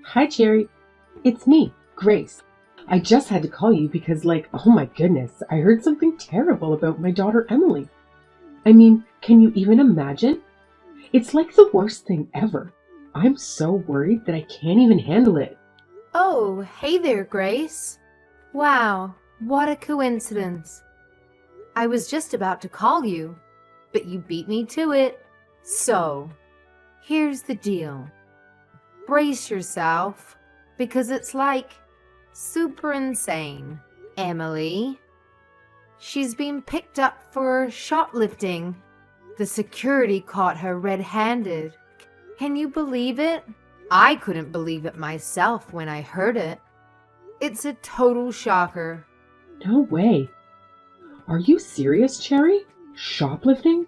Hi, Cherry. It's me, Grace. I just had to call you because, oh my goodness, I heard something terrible about my daughter Emily. I mean, can you even imagine? It's like the worst thing ever. I'm so worried that I can't even handle it. Oh, hey there, Grace. Wow, what a coincidence. I was just about to call you, but you beat me to it. So, here's the deal. Brace yourself, because it's super insane. Emily, she's been picked up for shoplifting. The security caught her red-handed. Can you believe it? I couldn't believe it myself when I heard it. It's a total shocker. No way. Are you serious, Cherry? Shoplifting?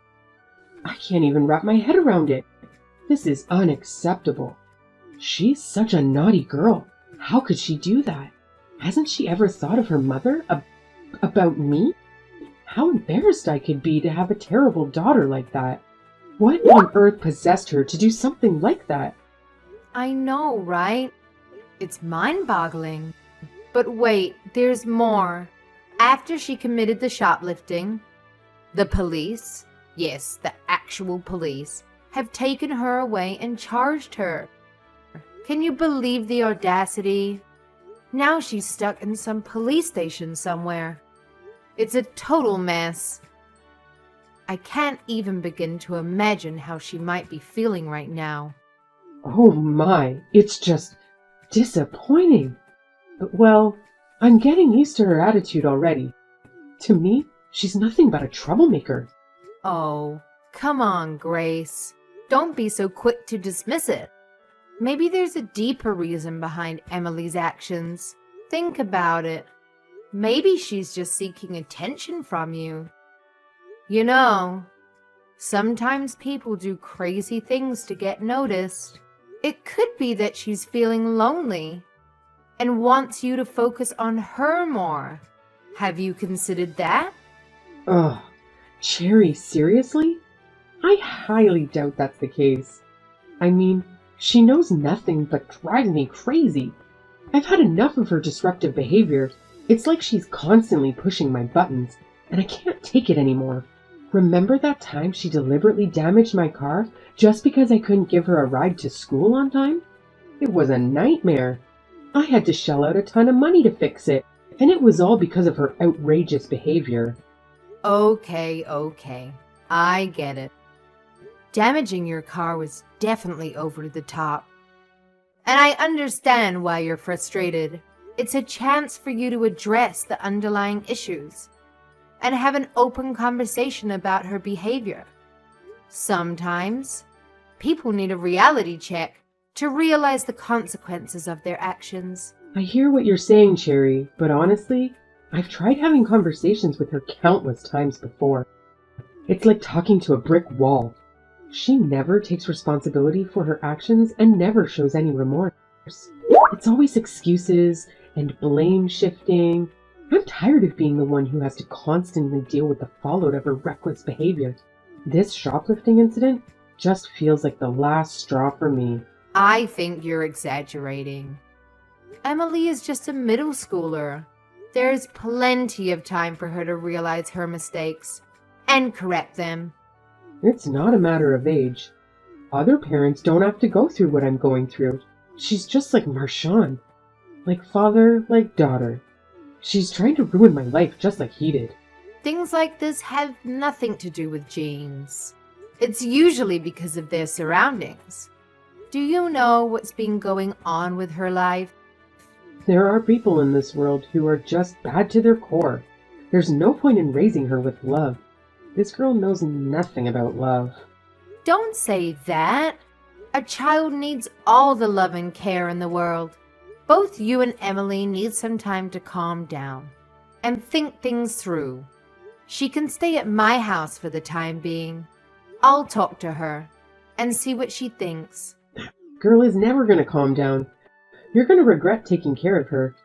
I can't even wrap my head around it. This is unacceptable. She's such a naughty girl. How could she do that? Hasn't she ever thought of her mother? About me? How embarrassed I could be to have a terrible daughter like that. What on earth possessed her to do something like that? I know, right? It's mind-boggling. But wait, there's more. After she committed the shoplifting, the police, yes, the actual police, have taken her away and charged her. Can you believe the audacity? Now she's stuck in some police station somewhere. It's a total mess. I can't even begin to imagine how she might be feeling right now. Oh my, it's just disappointing. Well, I'm getting used to her attitude already. To me, she's nothing but a troublemaker. Oh, come on, Grace. Don't be so quick to dismiss it. Maybe there's a deeper reason behind Emily's actions. Think about it. Maybe she's just seeking attention from you. You know, sometimes people do crazy things to get noticed. It could be that she's feeling lonely and wants you to focus on her more. Have you considered that? Ugh, Cherry, seriously? I highly doubt that's the case. I mean, she knows nothing but drive me crazy. I've had enough of her disruptive behavior. It's like she's constantly pushing my buttons, and I can't take it anymore. Remember that time she deliberately damaged my car just because I couldn't give her a ride to school on time? It was a nightmare. I had to shell out a ton of money to fix it, and it was all because of her outrageous behavior. Okay. I get it. Damaging your car was definitely over the top. And I understand why you're frustrated. It's a chance for you to address the underlying issues and have an open conversation about her behavior. Sometimes, people need a reality check to realize the consequences of their actions. I hear what you're saying, Cherry, but honestly, I've tried having conversations with her countless times before. It's like talking to a brick wall. She never takes responsibility for her actions and never shows any remorse. It's always excuses and blame shifting. I'm tired of being the one who has to constantly deal with the fallout of her reckless behavior. This shoplifting incident just feels like the last straw for me. I think you're exaggerating. Emily is just a middle schooler. There's plenty of time for her to realize her mistakes and correct them. It's not a matter of age. Other parents don't have to go through what I'm going through. She's just like Marshawn. Like father, like daughter. She's trying to ruin my life just like he did. Things like this have nothing to do with genes. It's usually because of their surroundings. Do you know what's been going on with her life? There are people in this world who are just bad to their core. There's no point in raising her with love. This girl knows nothing about love. Don't say that. A child needs all the love and care in the world. Both you and Emily need some time to calm down and think things through. She can stay at my house for the time being. I'll talk to her and see what she thinks. Girl is never going to calm down. You're going to regret taking care of her.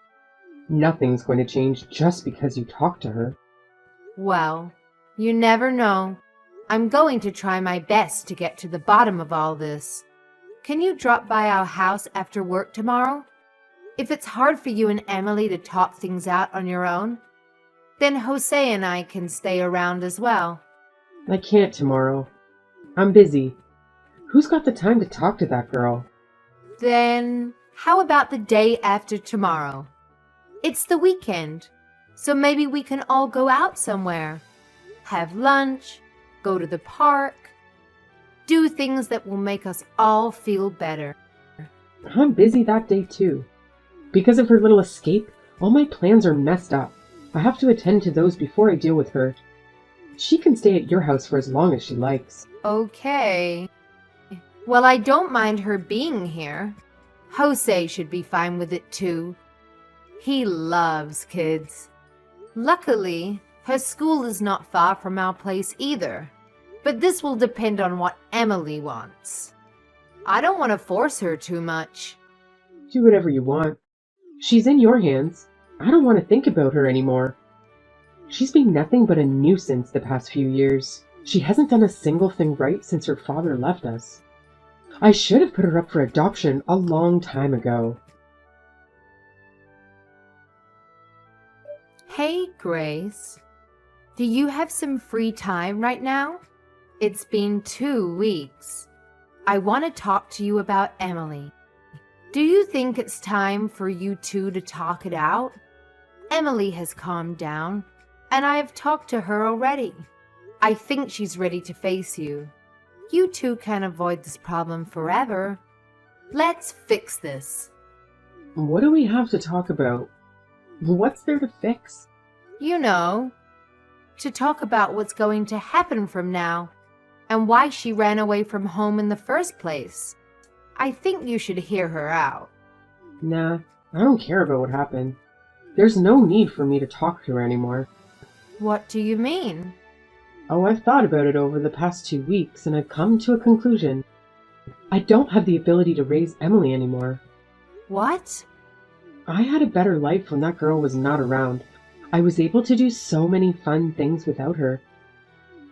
Nothing's going to change just because you talk to her. Well, you never know. I'm going to try my best to get to the bottom of all this. can you drop by our house after work tomorrow? If it's hard for you and Emily to talk things out on your own, then Jose and I can stay around as well. I can't tomorrow. I'm busy. Who's got the time to talk to that girl? Then how about the day after tomorrow? It's the weekend, so maybe we can all go out somewhere. Have lunch, go to the park, do things that will make us all feel better. I'm busy that day too. Because of her little escape, all my plans are messed up. I have to attend to those before I deal with her. She can stay at your house for as long as she likes. Okay. Well, I don't mind her being here. Jose should be fine with it too. He loves kids. Luckily, her school is not far from our place either. But this will depend on what Emily wants. I don't want to force her too much. Do whatever you want. She's in your hands. I don't want to think about her anymore. She's been nothing but a nuisance the past few years. She hasn't done a single thing right since her father left us. I should have put her up for adoption a long time ago. Hey, Grace. Do you have some free time right now? It's been 2 weeks. I want to talk to you about Emily. Do you think it's time for you two to talk it out? Emily has calmed down, and I have talked to her already. I think she's ready to face you. You two can avoid this problem forever. Let's fix this. What do we have to talk about? What's there to fix? You know, to talk about what's going to happen from now and why she ran away from home in the first place. I think you should hear her out. Nah, I don't care about what happened. There's no need for me to talk to her anymore. What do you mean? Oh, I've thought about it over the past 2 weeks, and I've come to a conclusion. I don't have the ability to raise Emily anymore. What? I had a better life when that girl was not around. I was able to do so many fun things without her.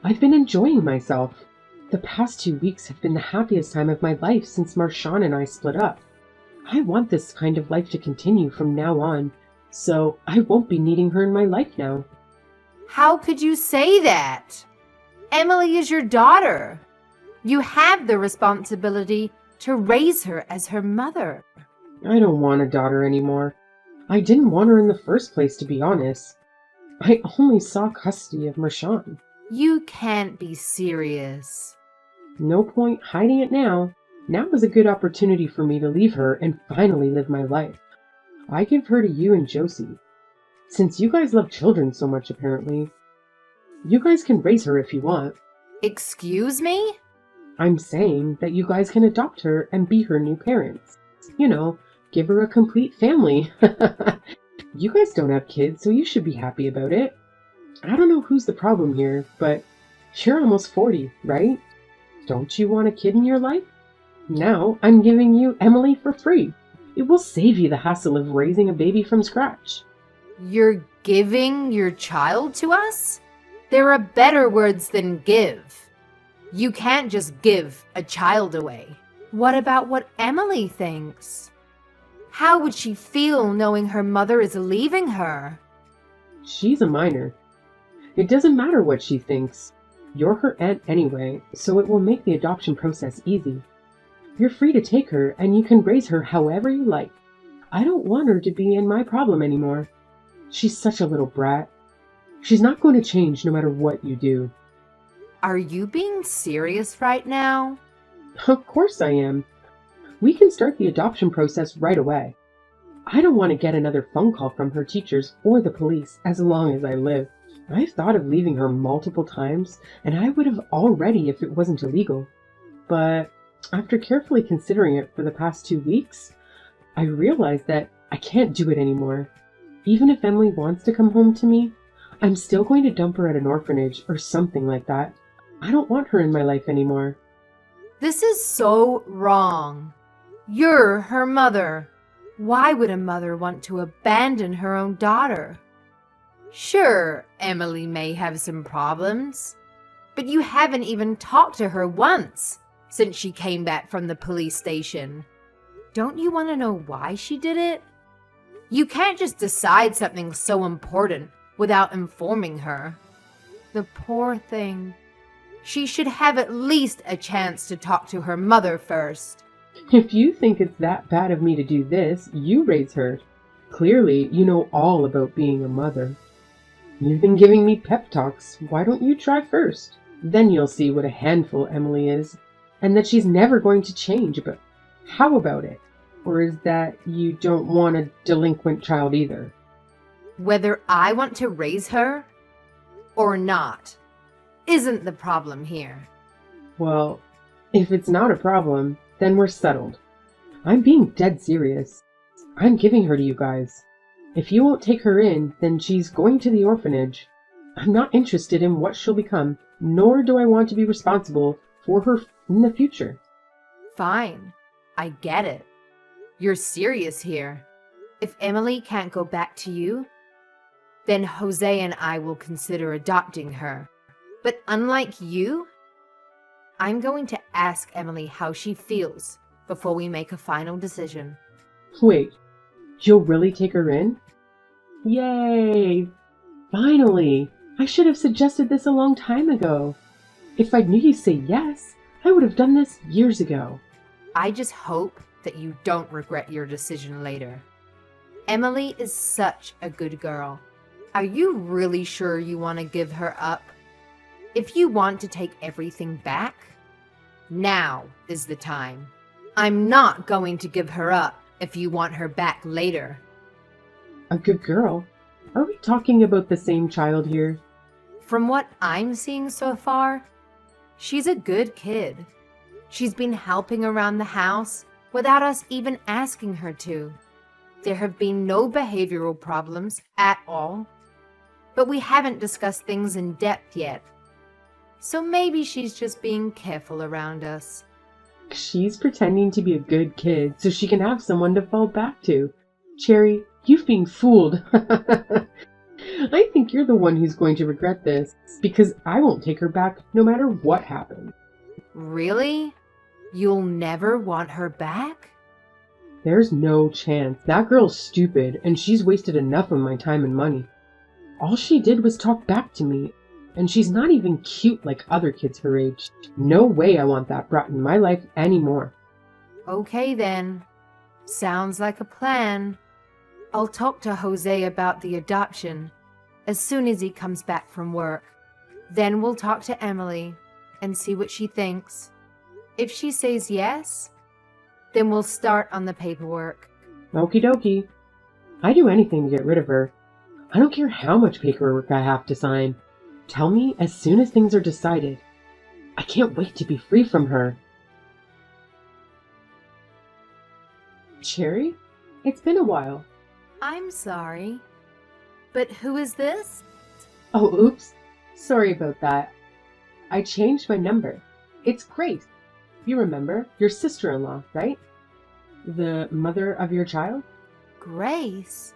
I've been enjoying myself. The past 2 weeks have been the happiest time of my life since Marshawn and I split up. I want this kind of life to continue from now on, so I won't be needing her in my life now. How could you say that? Emily is your daughter. You have the responsibility to raise her as her mother. I don't want a daughter anymore. I didn't want her in the first place, to be honest. I only saw custody of Marshawn. You can't be serious. No point hiding it now. Now is a good opportunity for me to leave her and finally live my life. I give her to you and Josie. Since you guys love children so much, apparently. You guys can raise her if you want. Excuse me? I'm saying that you guys can adopt her and be her new parents. You know, give her a complete family. You guys don't have kids, so you should be happy about it. I don't know who's the problem here, but you're almost 40, right? Don't you want a kid in your life? Now I'm giving you Emily for free. It will save you the hassle of raising a baby from scratch. You're giving your child to us? There are better words than give. You can't just give a child away. What about what Emily thinks? How would she feel knowing her mother is leaving her? She's a minor. It doesn't matter what she thinks. You're her aunt anyway, so it will make the adoption process easy. You're free to take her, and you can raise her however you like. I don't want her to be in my problem anymore. She's such a little brat. She's not going to change no matter what you do. Are you being serious right now? Of course I am. We can start the adoption process right away. I don't want to get another phone call from her teachers or the police as long as I live. I've thought of leaving her multiple times, and I would have already if it wasn't illegal. But after carefully considering it for the past 2 weeks, I realized that I can't do it anymore. Even if Emily wants to come home to me, I'm still going to dump her at an orphanage or something like that. I don't want her in my life anymore. This is so wrong. You're her mother. Why would a mother want to abandon her own daughter? Sure, Emily may have some problems, but you haven't even talked to her once, since she came back from the police station. Don't you want to know why she did it? You can't just decide something so important without informing her. The poor thing. She should have at least a chance to talk to her mother first. If you think it's that bad of me to do this, you raise her. Clearly, you know all about being a mother. You've been giving me pep talks. Why don't you try first? Then you'll see what a handful Emily is, and that she's never going to change. But how about it? Or is that you don't want a delinquent child either? Whether I want to raise her or not isn't the problem here. Well, if it's not a problem, then we're settled. I'm being dead serious. I'm giving her to you guys. If you won't take her in, then she's going to the orphanage. I'm not interested in what she'll become, nor do I want to be responsible for her in the future. Fine, I get it. You're serious here. If Emily can't go back to you, then Jose and I will consider adopting her. But unlike you, I'm going to ask Emily how she feels before we make a final decision. Wait, you'll really take her in? Yay! Finally! I should have suggested this a long time ago. If I knew you'd say yes, I would have done this years ago. I just hope that you don't regret your decision later. Emily is such a good girl. Are you really sure you want to give her up? If you want to take everything back, now is the time. I'm not going to give her up if you want her back later. A good girl? Are we talking about the same child here? From what I'm seeing so far, she's a good kid. She's been helping around the house without us even asking her to. There have been no behavioral problems at all, but we haven't discussed things in depth yet. So maybe she's just being careful around us. She's pretending to be a good kid so she can have someone to fall back to. Cherry, you've been fooled. I think you're the one who's going to regret this, because I won't take her back no matter what happens. Really? You'll never want her back? There's no chance. That girl's stupid, and she's wasted enough of my time and money. All she did was talk back to me, and she's not even cute like other kids her age. No way I want that brought in my life anymore. Okay then. Sounds like a plan. I'll talk to Jose about the adoption as soon as he comes back from work. Then we'll talk to Emily and see what she thinks. If she says yes, then we'll start on the paperwork. Okie dokie. I'd do anything to get rid of her. I don't care how much paperwork I have to sign. Tell me as soon as things are decided. I can't wait to be free from her. Cherry? It's been a while. I'm sorry, but who is this? Oh, oops. Sorry about that. I changed my number. It's Grace. You remember, your sister-in-law, right? The mother of your child? Grace?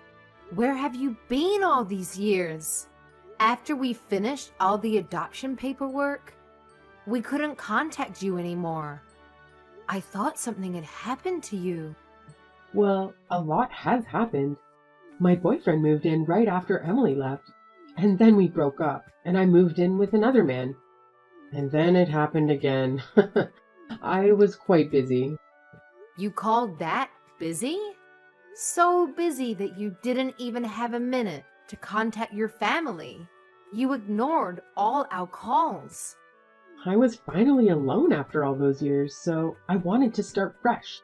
Where have you been all these years? After we finished all the adoption paperwork, we couldn't contact you anymore. I thought something had happened to you. Well, a lot has happened. My boyfriend moved in right after Emily left, and then we broke up, and I moved in with another man. And then it happened again. I was quite busy. You called that busy? So busy that you didn't even have a minute to contact your family. You ignored all our calls. I was finally alone after all those years, so I wanted to start fresh.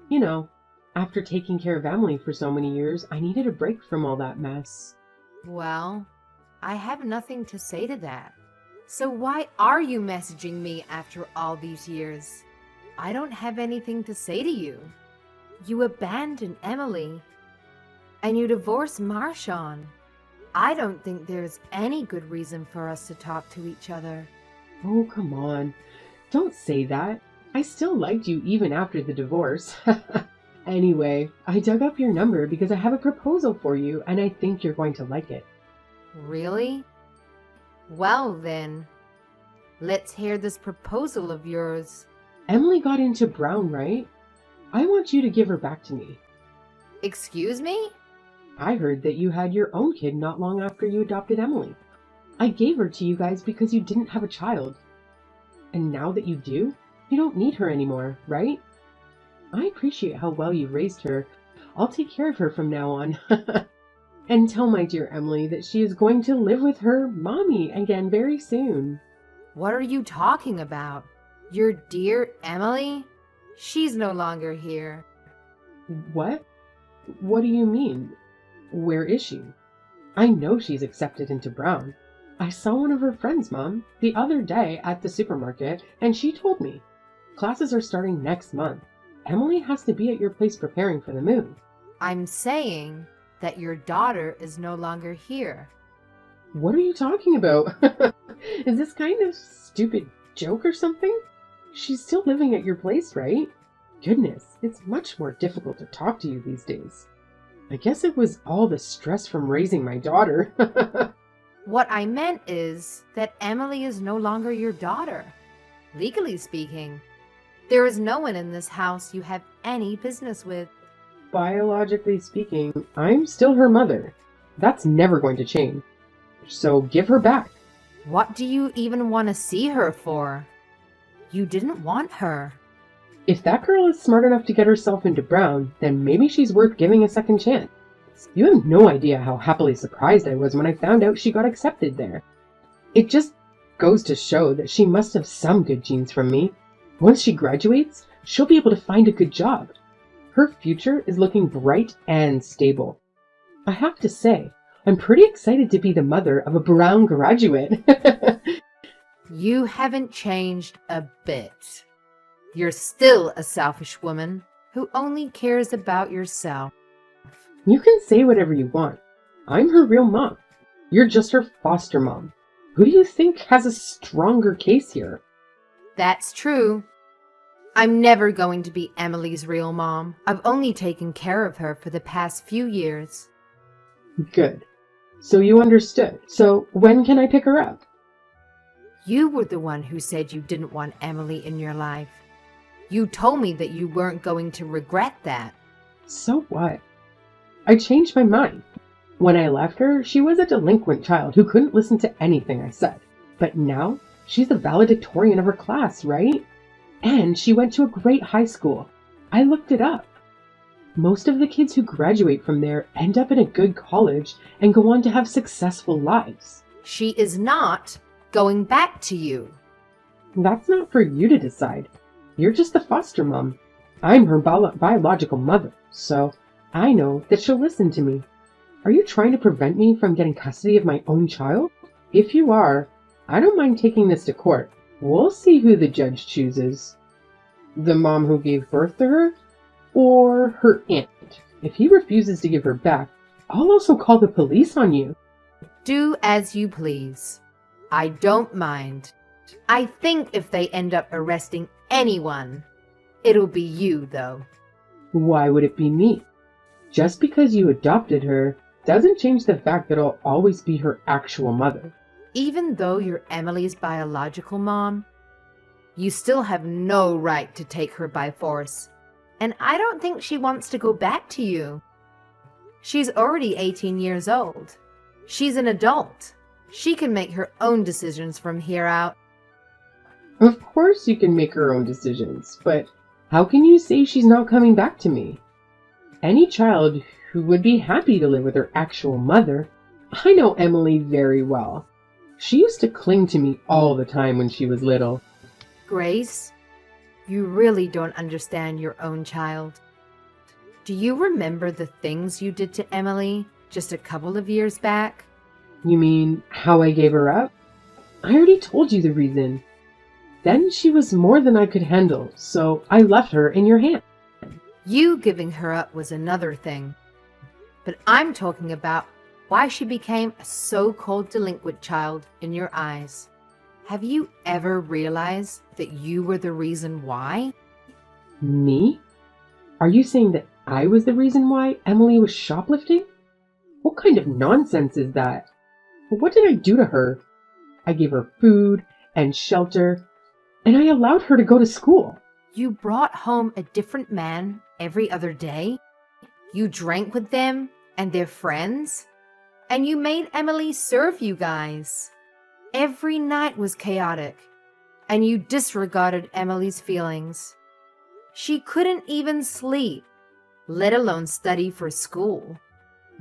You know, after taking care of Emily for so many years, I needed a break from all that mess. Well, I have nothing to say to that. So why are you messaging me after all these years? I don't have anything to say to you. You abandoned Emily, and you divorced Marshawn. I don't think there's any good reason for us to talk to each other. Oh, come on. Don't say that. I still liked you even after the divorce. Anyway, I dug up your number because I have a proposal for you, and I think you're going to like it. Really? Well then, let's hear this proposal of yours. Emily got into Brown, right? I want you to give her back to me. Excuse me? I heard that you had your own kid not long after you adopted Emily. I gave her to you guys because you didn't have a child. And now that you do, you don't need her anymore, right? I appreciate how well you raised her. I'll take care of her from now on. And tell my dear Emily that she is going to live with her mommy again very soon. What are you talking about? Your dear Emily? She's no longer here. What? What do you mean? Where is she? I know she's accepted into Brown. I saw one of her friends, Mom, the other day at the supermarket, and she told me. Classes are starting next month. Emily has to be at your place preparing for the move. I'm saying that your daughter is no longer here. What are you talking about? Is this kind of stupid joke or something? She's still living at your place, right? Goodness, it's much more difficult to talk to you these days. I guess it was all the stress from raising my daughter. What I meant is that Emily is no longer your daughter. Legally speaking, there is no one in this house you have any business with. Biologically speaking, I'm still her mother. That's never going to change. So give her back. What do you even want to see her for? You didn't want her. If that girl is smart enough to get herself into Brown, then maybe she's worth giving a second chance. You have no idea how happily surprised I was when I found out she got accepted there. It just goes to show that she must have some good genes from me. Once she graduates, she'll be able to find a good job. Her future is looking bright and stable. I have to say, I'm pretty excited to be the mother of a Brown graduate. You haven't changed a bit. You're still a selfish woman who only cares about yourself. You can say whatever you want. I'm her real mom. You're just her foster mom. Who do you think has a stronger case here? That's true. I'm never going to be Emily's real mom. I've only taken care of her for the past few years. Good. So you understood. So when can I pick her up? You were the one who said you didn't want Emily in your life. You told me that you weren't going to regret that. So what? I changed my mind. When I left her, she was a delinquent child who couldn't listen to anything I said. But now, she's the valedictorian of her class, right? And she went to a great high school. I looked it up. Most of the kids who graduate from there end up in a good college and go on to have successful lives. She is not going back to you. That's not for you to decide. You're just the foster mom. I'm her biological mother, so I know that she'll listen to me. Are you trying to prevent me from getting custody of my own child? If you are, I don't mind taking this to court. We'll see who the judge chooses. The mom who gave birth to her? Or her aunt? If he refuses to give her back, I'll also call the police on you. Do as you please. I don't mind. I think if they end up arresting anyone, it'll be you, though. Why would it be me? Just because you adopted her doesn't change the fact that I'll always be her actual mother. Even though you're Emily's biological mom, you still have no right to take her by force. And I don't think she wants to go back to you. She's already 18 years old. She's an adult. She can make her own decisions from here out. Of course you can make her own decisions, but how can you say she's not coming back to me? Any child who would be happy to live with her actual mother. I know Emily very well. She used to cling to me all the time when she was little. Grace, you really don't understand your own child. Do you remember the things you did to Emily just a couple of years back? You mean how I gave her up? I already told you the reason. Then she was more than I could handle, so I left her in your hand. You giving her up was another thing. But I'm talking about why she became a so-called delinquent child in your eyes. Have you ever realized that you were the reason why? Me? Are you saying that I was the reason why Emily was shoplifting? What kind of nonsense is that? What did I do to her? I gave her food and shelter, and I allowed her to go to school. You brought home a different man every other day. You drank with them and their friends. And you made Emily serve you guys. Every night was chaotic. And you disregarded Emily's feelings. She couldn't even sleep, let alone study for school.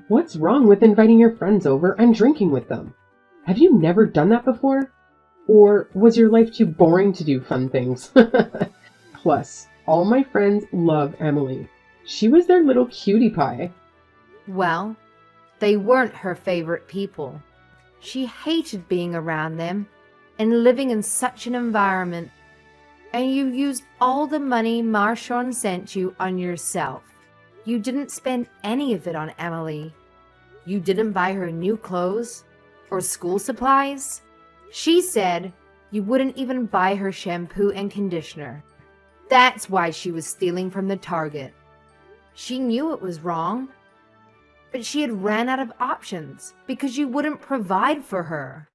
What's wrong with inviting your friends over and drinking with them? Have you never done that before? Or was your life too boring to do fun things? Plus, all my friends love Emily. She was their little cutie pie. Well, they weren't her favorite people. She hated being around them and living in such an environment. And you used all the money Marshawn sent you on yourself. You didn't spend any of it on Emily. You didn't buy her new clothes or school supplies. She said you wouldn't even buy her shampoo and conditioner. That's why she was stealing from the Target. She knew it was wrong, but she had ran out of options because you wouldn't provide for her.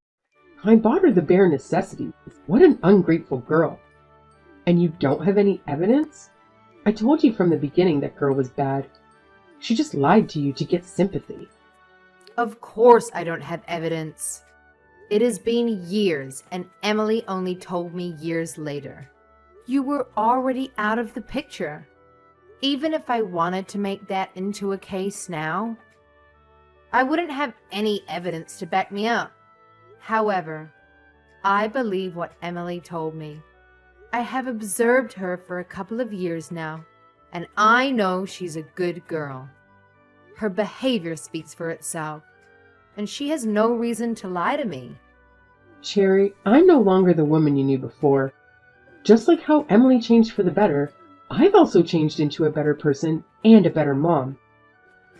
I bought her the bare necessities. What an ungrateful girl. And you don't have any evidence? I told you from the beginning that girl was bad. She just lied to you to get sympathy. Of course I don't have evidence. It has been years, and Emily only told me years later. You were already out of the picture. Even if I wanted to make that into a case now, I wouldn't have any evidence to back me up. However, I believe what Emily told me. I have observed her for a couple of years now, and I know she's a good girl. Her behavior speaks for itself, and she has no reason to lie to me. Cherry, I'm no longer the woman you knew before. Just like how Emily changed for the better, I've also changed into a better person and a better mom.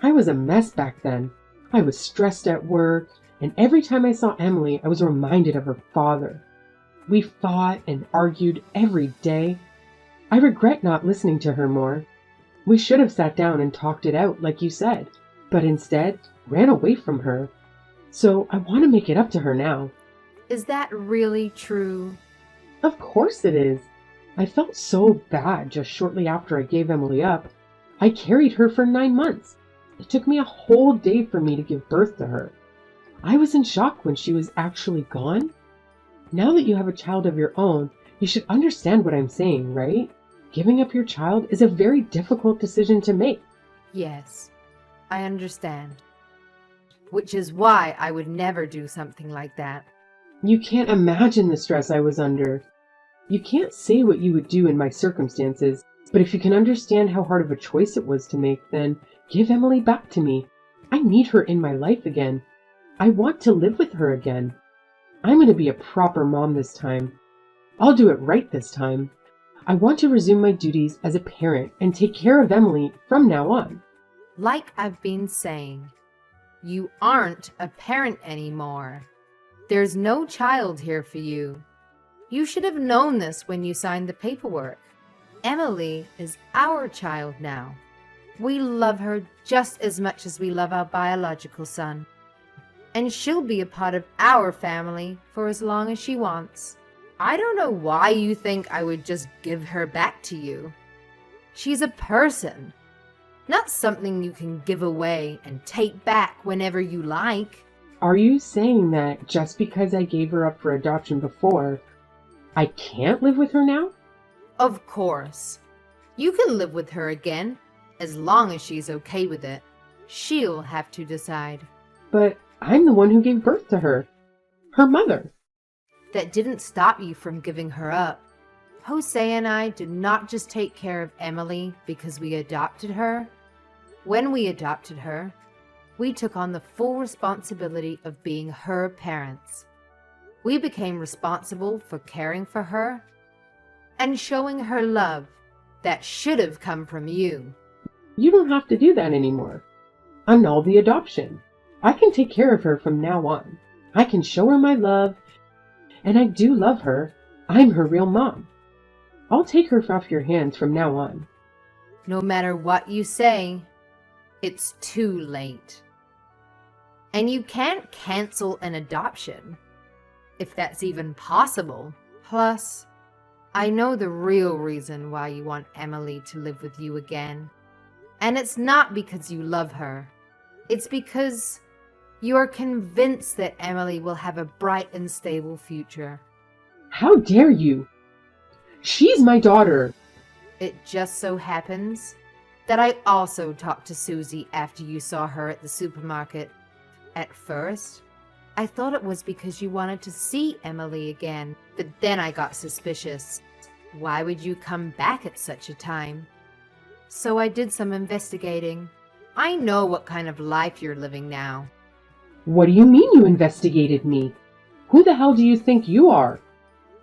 I was a mess back then. I was stressed at work, and every time I saw Emily, I was reminded of her father. We fought and argued every day. I regret not listening to her more. We should have sat down and talked it out, like you said, but instead ran away from her. So I want to make it up to her now. Is that really true? Of course it is. I felt so bad just shortly after I gave Emily up. I carried her for 9 months. It took me a whole day for me to give birth to her. I was in shock when she was actually gone. Now that you have a child of your own, you should understand what I'm saying, right? Giving up your child is a very difficult decision to make. Yes, I understand. Which is why I would never do something like that. You can't imagine the stress I was under. You can't say what you would do in my circumstances, but if you can understand how hard of a choice it was to make, then give Emily back to me. I need her in my life again. I want to live with her again. I'm going to be a proper mom this time. I'll do it right this time. I want to resume my duties as a parent and take care of Emily from now on. Like I've been saying, you aren't a parent anymore. There's no child here for you. You should have known this when you signed the paperwork. Emily is our child now. We love her just as much as we love our biological son. And she'll be a part of our family for as long as she wants. I don't know why you think I would just give her back to you. She's a person, not something you can give away and take back whenever you like. Are you saying that just because I gave her up for adoption before, I can't live with her now? Of course. You can live with her again, as long as she's okay with it. She'll have to decide. But I'm the one who gave birth to her. Her mother. That didn't stop you from giving her up. Jose and I did not just take care of Emily because we adopted her. When we adopted her, we took on the full responsibility of being her parents. We became responsible for caring for her and showing her love that should have come from you. You don't have to do that anymore. Annul the adoption. I can take care of her from now on. I can show her my love, and I do love her. I'm her real mom. I'll take her off your hands from now on. No matter what you say, it's too late. And you can't cancel an adoption, if that's even possible. Plus, I know the real reason why you want Emily to live with you again. And it's not because you love her. It's because you are convinced that Emily will have a bright and stable future. How dare you? She's my daughter. It just so happens that I also talked to Susie after you saw her at the supermarket. At first, I thought it was because you wanted to see Emily again, but then I got suspicious. Why would you come back at such a time? So I did some investigating. I know what kind of life you're living now. What do you mean you investigated me? Who the hell do you think you are?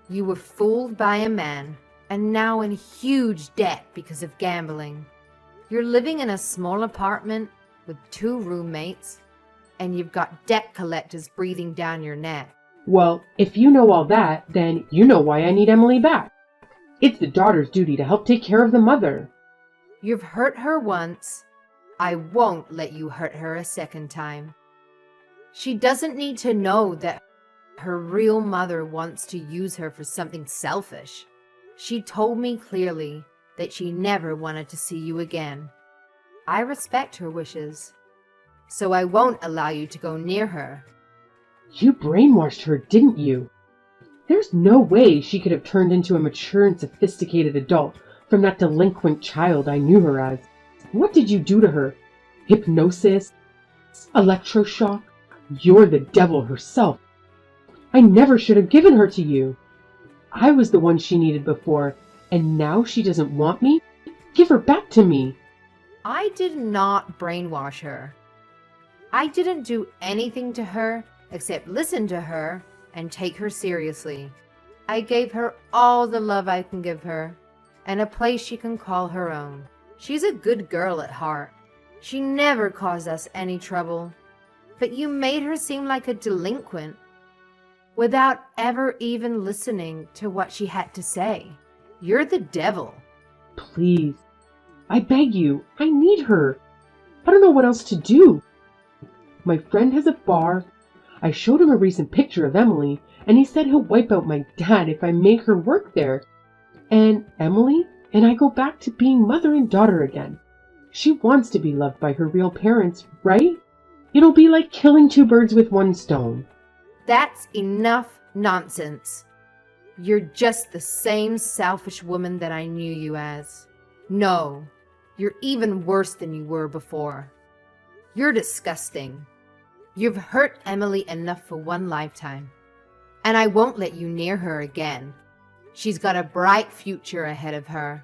You were fooled by a man, and now in huge debt because of gambling. You're living in a small apartment with 2 roommates, and you've got debt collectors breathing down your neck. Well, if you know all that, then you know why I need Emily back. It's the daughter's duty to help take care of the mother. You've hurt her once. I won't let you hurt her a second time. She doesn't need to know that her real mother wants to use her for something selfish. She told me clearly that she never wanted to see you again. I respect her wishes, so I won't allow you to go near her. You brainwashed her, didn't you? There's no way she could have turned into a mature and sophisticated adult from that delinquent child I knew her as. What did you do to her? Hypnosis? Electroshock? You're the devil herself. I never should have given her to you. I was the one she needed before, and now she doesn't want me? Give her back to me. I did not brainwash her. I didn't do anything to her except listen to her and take her seriously. I gave her all the love I can give her, and a place she can call her own. She's a good girl at heart. She never caused us any trouble. But you made her seem like a delinquent without ever even listening to what she had to say. You're the devil. Please, I beg you, I need her. I don't know what else to do. My friend has a bar. I showed him a recent picture of Emily, and he said he'll wipe out my dad if I make her work there. And Emily and I go back to being mother and daughter again. She wants to be loved by her real parents, right? It'll be like killing 2 birds with 1 stone. That's enough nonsense. You're just the same selfish woman that I knew you as. No, you're even worse than you were before. You're disgusting. You've hurt Emily enough for 1 lifetime, and I won't let you near her again. She's got a bright future ahead of her,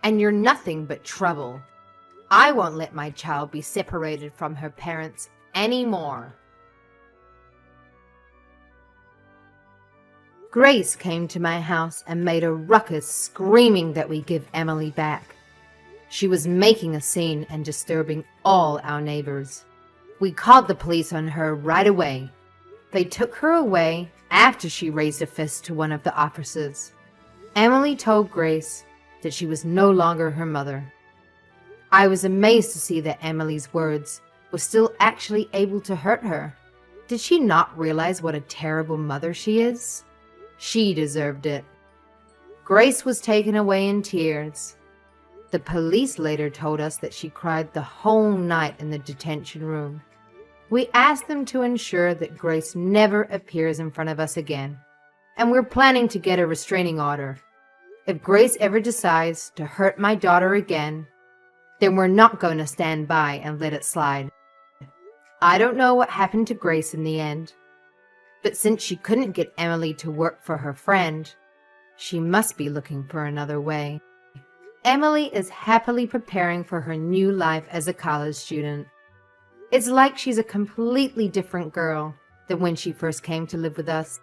and you're nothing but trouble. I won't let my child be separated from her parents anymore. Grace came to my house and made a ruckus, screaming that we give Emily back. She was making a scene and disturbing all our neighbors. We called the police on her right away. They took her away after she raised a fist to one of the officers. Emily told Grace that she was no longer her mother. I was amazed to see that Emily's words were still actually able to hurt her. Did she not realize what a terrible mother she is? She deserved it. Grace was taken away in tears. The police later told us that she cried the whole night in the detention room. We asked them to ensure that Grace never appears in front of us again, and we're planning to get a restraining order. If Grace ever decides to hurt my daughter again, then we're not going to stand by and let it slide. I don't know what happened to Grace in the end, but since she couldn't get Emily to work for her friend, she must be looking for another way. Emily is happily preparing for her new life as a college student. It's like she's a completely different girl than when she first came to live with us.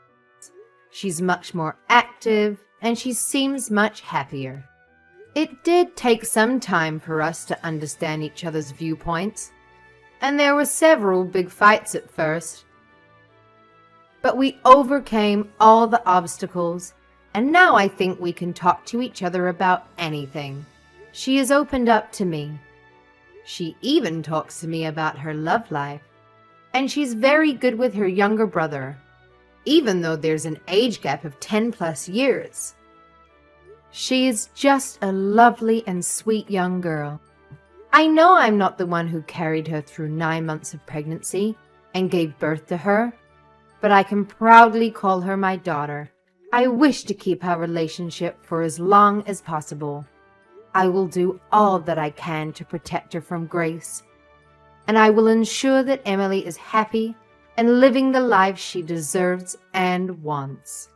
She's much more active, and she seems much happier. It did take some time for us to understand each other's viewpoints, and there were several big fights at first. But we overcame all the obstacles, and now I think we can talk to each other about anything. She has opened up to me. She even talks to me about her love life, and she's very good with her younger brother, even though there's an age gap of 10+ years. She is just a lovely and sweet young girl. I know I'm not the one who carried her through 9 months of pregnancy and gave birth to her, but I can proudly call her my daughter. I wish to keep our relationship for as long as possible. I will do all that I can to protect her from Grace, and I will ensure that Emily is happy and living the life she deserves and wants.